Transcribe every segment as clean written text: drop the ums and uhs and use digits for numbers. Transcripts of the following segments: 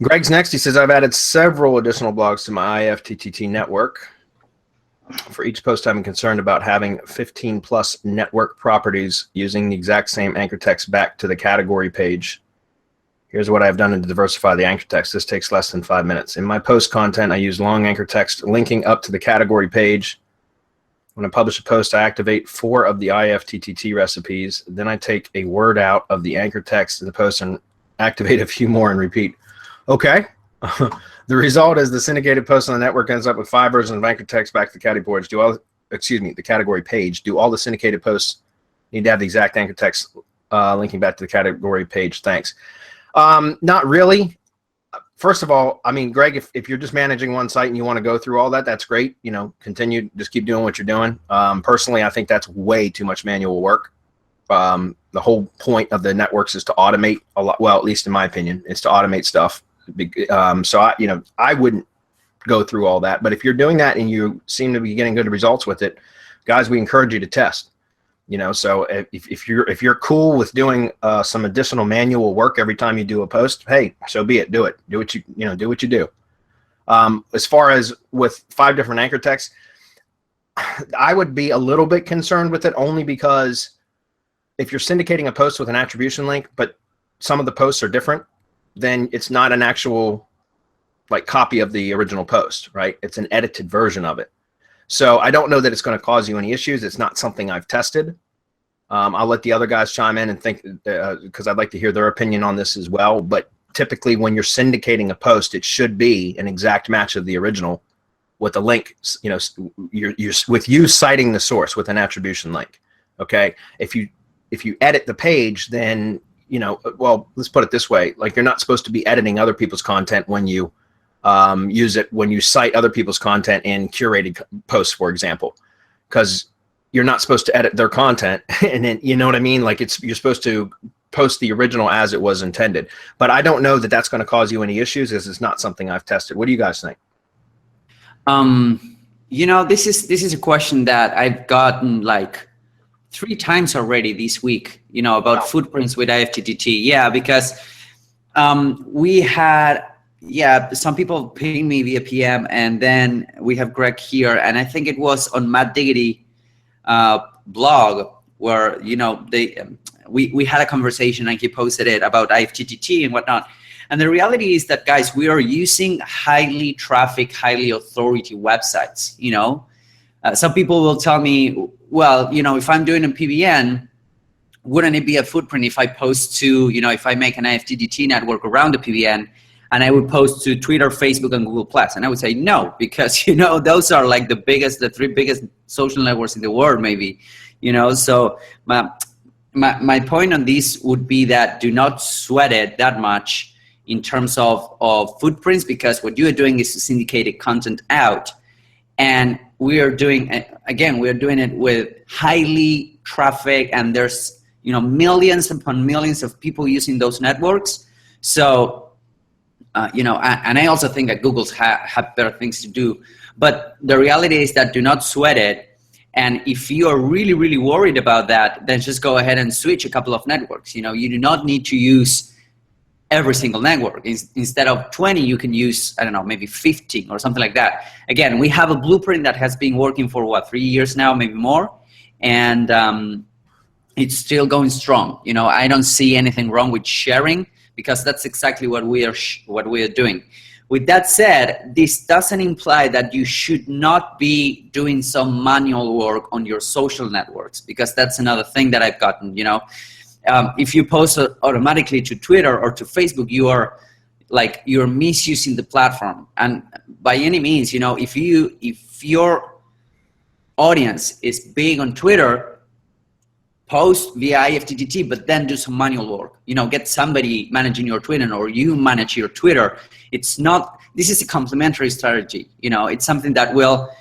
Greg's next. He says, I've added several additional blogs to my IFTTT network. For each post, I'm concerned about having 15 plus network properties using the exact same anchor text back to the category page. Here's what I've done to diversify the anchor text. This takes less than 5 minutes. In my post content, I use long anchor text linking up to the category page. When I publish a post, I activate 4 of the IFTTT recipes. Then I take a word out of the anchor text in the post and activate a few more and repeat. Okay. The result is the syndicated post on the network ends up with 5 versions of anchor text back to the category page. The category page. Do all the syndicated posts need to have the exact anchor text linking back to the category page? Thanks. Not really. First of all, I mean, Greg, if you're just managing one site and you want to go through all that, that's great. You know, continue, just keep doing what you're doing. Personally, I think that's way too much manual work. The whole point of the networks is to automate a lot. Well, at least in my opinion, it's to automate stuff. So I wouldn't go through all that. But if you're doing that and you seem to be getting good results with it, guys, we encourage you to test. You know, so if you're cool with doing some additional manual work every time you do a post, hey, so be it. Do it. Do what you do. As far as with 5 different anchor texts, I would be a little bit concerned with it only because if you're syndicating a post with an attribution link, but some of the posts are different, then it's not an actual like copy of the original post, right? It's an edited version of it. So I don't know that it's going to cause you any issues. It's not something I've tested. I'll let the other guys chime in and think because I'd like to hear their opinion on this as well. But typically when you're syndicating a post, it should be an exact match of the original with a link, you know, you're with you citing the source with an attribution link. Okay. If you edit the page, then, you know, well, let's put it this way. Like, you're not supposed to be editing other people's content when you use it, when you cite other people's content in curated posts, for example, because you're not supposed to edit their content. And then, you know what I mean? Like, you're supposed to post the original as it was intended. But I don't know that that's going to cause you any issues, as it's not something I've tested. What do you guys think? You know, this is a question that I've gotten like 3 times already this week, you know, about footprints with IFTTT. Yeah, because we had, some people ping me via PM, and then we have Greg here, and I think it was on Matt Diggity blog where, you know, we had a conversation and he posted it about IFTTT and whatnot. And the reality is that, guys, we are using highly traffic, highly authority websites, you know. Some people will tell me, well, you know, if I'm doing a PBN, wouldn't it be a footprint if I post to, you know, if I make an IFTTT network around the PBN and I would post to Twitter, Facebook, and Google+? And I would say no, because, you know, those are like the 3 biggest social networks in the world, maybe, you know. So my point on this would be that do not sweat it that much in terms of footprints, because what you are doing is syndicated content out. And we are doing it with highly traffic, and there's, you know, millions upon millions of people using those networks. So, you know, and I also think that Google's have better things to do. But the reality is that do not sweat it. And if you are really, really worried about that, then just go ahead and switch a couple of networks. You know, you do not need to use every single network. Instead of 20, you can use, I don't know, maybe 15 or something like that. Again, we have a blueprint that has been working for what, 3 years now, maybe more, and it's still going strong. You know, I don't see anything wrong with sharing, because that's exactly what we are doing. With that said, this doesn't imply that you should not be doing some manual work on your social networks, because that's another thing that I've gotten, you know. If you post automatically to Twitter or to Facebook, you're misusing the platform. And by any means, you know, if your audience is big on Twitter, post via IFTTT, but then do some manual work. You know, get somebody managing your Twitter, or you manage your Twitter. This is a complementary strategy. You know, it's something that will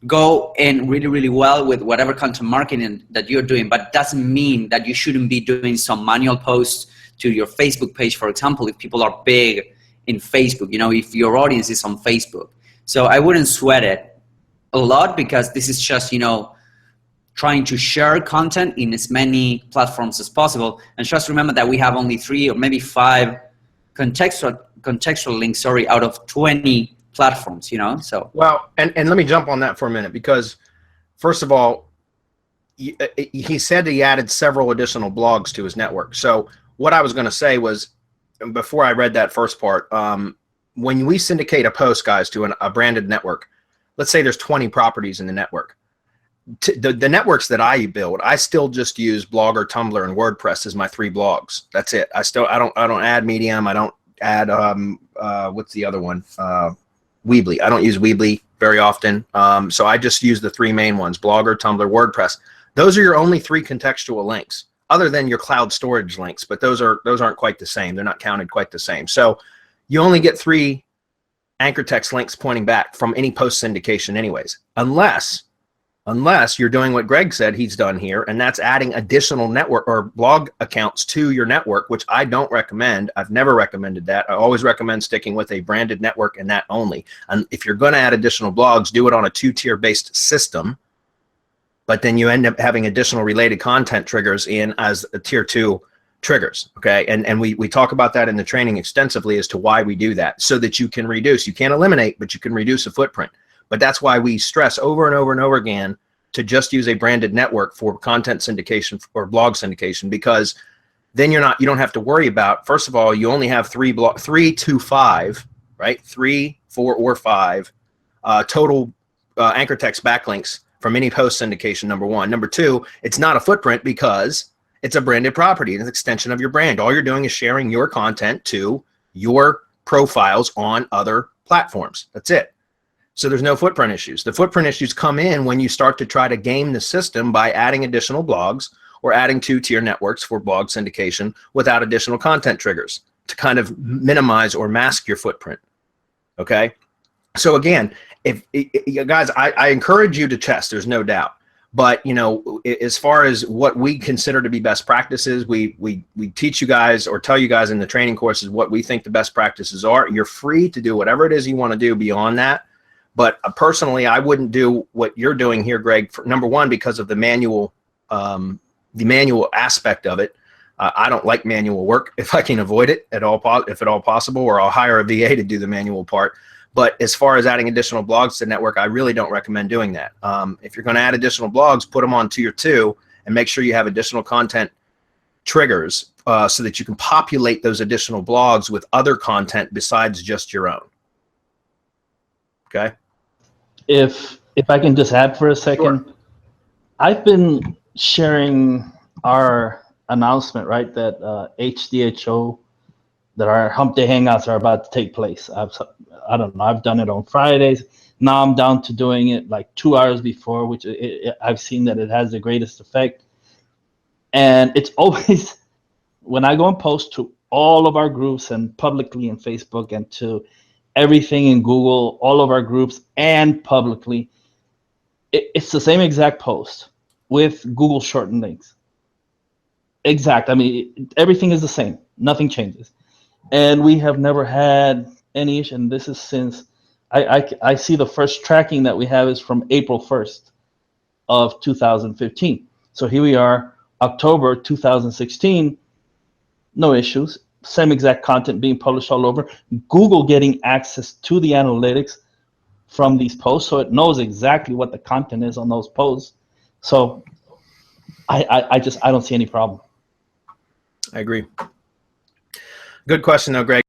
go in really, really well with whatever content marketing that you're doing, but it doesn't mean that you shouldn't be doing some manual posts to your Facebook page, for example, if people are big in Facebook, you know, if your audience is on Facebook. So I wouldn't sweat it a lot, because this is just, you know, trying to share content in as many platforms as possible. And just remember that we have only 3 or maybe 5 contextual contextual links, sorry, out of 20 platforms, you know? So well, and let me jump on that for a minute, because first of all, he said he added several additional blogs to his network. So what I was going to say was, before I read that first part, when we syndicate a post, guys, to a branded network, let's say there's 20 properties in the network. The networks that I build, I still just use Blogger, Tumblr, and WordPress as my 3 blogs. That's it. I don't add Medium. I don't add what's the other one? Weebly. I don't use Weebly very often. So I just use the 3 main ones: Blogger, Tumblr, WordPress. Those are your only 3 contextual links, other than your cloud storage links, but those aren't quite the same. They're not counted quite the same. So you only get 3 anchor text links pointing back from any post syndication anyways, unless you're doing what Greg said he's done here, and that's adding additional network or blog accounts to your network, which I don't recommend. I've never recommended that. I always recommend sticking with a branded network and that only. And if you're going to add additional blogs, do it on a 2-tier based system, but then you end up having additional related content triggers in as a tier 2 triggers. Okay. And we talk about that in the training extensively as to why we do that, so that you can reduce. You can't eliminate, but you can reduce a footprint. But that's why we stress over and over and over again to just use a branded network for content syndication or blog syndication, because then you don't have to worry about, first of all, you only have 3 to 5, right? 3, 4, or 5 total anchor text backlinks from any post syndication, number 1. Number 2, it's not a footprint because it's a branded property. It's an extension of your brand. All you're doing is sharing your content to your profiles on other platforms. That's it. So there's no footprint issues. The footprint issues come in when you start to try to game the system by adding additional blogs or adding 2-tier networks for blog syndication without additional content triggers to kind of minimize or mask your footprint. Okay. So again, if guys, I encourage you to test, there's no doubt. But, you know, as far as what we consider to be best practices, we teach you guys or tell you guys in the training courses what we think the best practices are. You're free to do whatever it is you want to do beyond that. But personally, I wouldn't do what you're doing here, Greg, for, number 1, because of the manual aspect of it. I don't like manual work if I can avoid it if at all possible, or I'll hire a VA to do the manual part. But as far as adding additional blogs to the network, I really don't recommend doing that. If you're going to add additional blogs, put them on tier 2 and make sure you have additional content triggers so that you can populate those additional blogs with other content besides just your own. Okay. If I can just add for a second, sure. I've been sharing our announcement, right, that HDHO, that our Hump Day Hangouts are about to take place. I don't know, I've done it on Fridays. Now I'm down to doing it like 2 hours before, which I've seen that it has the greatest effect. And it's always, when I go and post to all of our groups and publicly in Facebook and to everything in Google, all of our groups and publicly, it's the same exact post with Google shortened links. Exact. I mean, everything is the same. Nothing changes. And we have never had any issue. And this is since I see the first tracking that we have is from April 1st of 2015. So here we are, October 2016, no issues. Same exact content being published all over. Google getting access to the analytics from these posts, so it knows exactly what the content is on those posts. So I don't see any problem. I agree. Good question though, Greg.